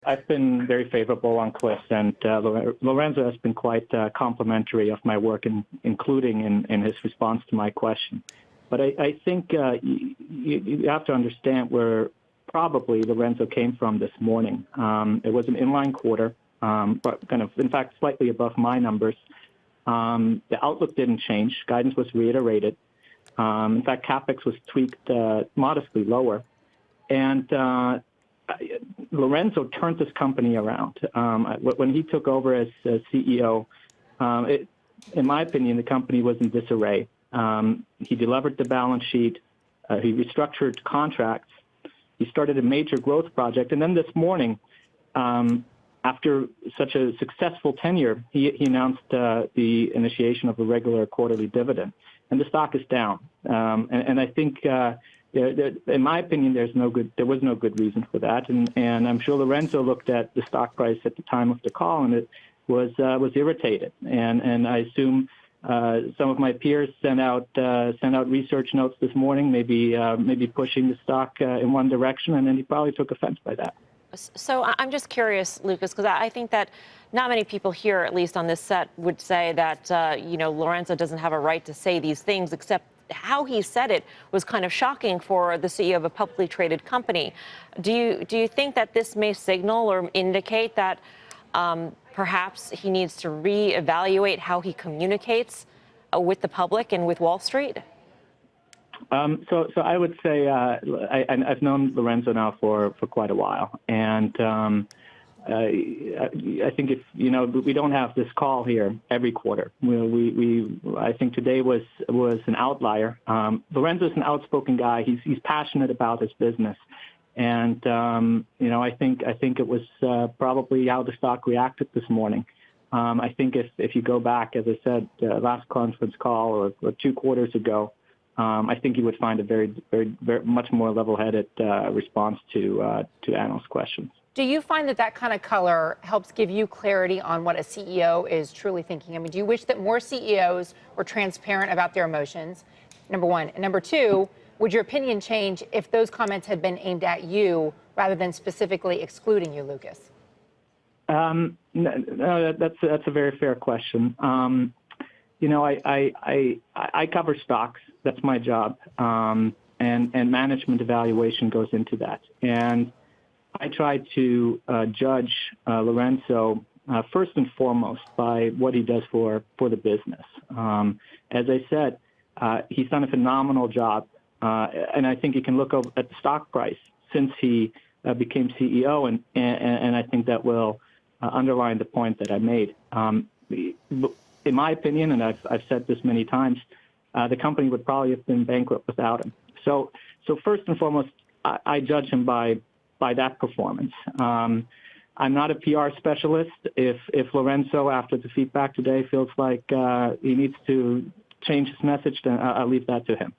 I've been very favorable on Cliff, and Lourenco has been quite complimentary of my work, including in his response to my question. But I think you have to understand where probably Lourenco came from this morning. It was an inline quarter, but kind of, in fact, slightly above my numbers. The outlook didn't change. Guidance was reiterated. In fact, CapEx was tweaked modestly lower. And Lourenco turned this company around. When he took over as CEO, in my opinion, the company was in disarray. He delevered the balance sheet. He restructured contracts. He started a major growth project. And then this morning, after such a successful tenure, he announced the initiation of a regular quarterly dividend. And the stock is down. And I think, in my opinion, there was no good reason for that. And I'm sure Lourenco looked at the stock price at the time of the call, and it was irritated. And I assume some of my peers sent out research notes this morning, maybe pushing the stock in one direction, and then he probably took offense by that. So I'm just curious, Lucas, because I think that not many people here, at least on this set, would say that Lourenco doesn't have a right to say these things, except how he said it was kind of shocking for the CEO of a publicly traded company. Do you think that this may signal or indicate that perhaps he needs to reevaluate how he communicates with the public and with Wall Street? So I would say I've known Lourenco now for quite a while, and I think we don't have this call here every quarter. I think today was an outlier. Lourenco's an outspoken guy. He's passionate about his business, and I think it was probably how the stock reacted this morning. I think if you go back, as I said, last conference call or 2 quarters ago, I think you would find a very much more level-headed response to analyst questions. Do you find that kind of color helps give you clarity on what a CEO is truly thinking? I mean, do you wish that more CEOs were transparent about their emotions, number one? And number two, would your opinion change if those comments had been aimed at you rather than specifically excluding you, Lucas? No, that's a very fair question. I cover stocks. That's my job. And management evaluation goes into that. And I try to judge Lourenco first and foremost by what he does for the business. As I said, he's done a phenomenal job, and I think you can look at the stock price since he became CEO, and I think that will underline the point that I made. In my opinion, and I've said this many times, the company would probably have been bankrupt without him. So first and foremost, I judge him by that performance. I'm not a PR specialist. If Lourenco, after the feedback today, feels like he needs to change his message, then I'll leave that to him.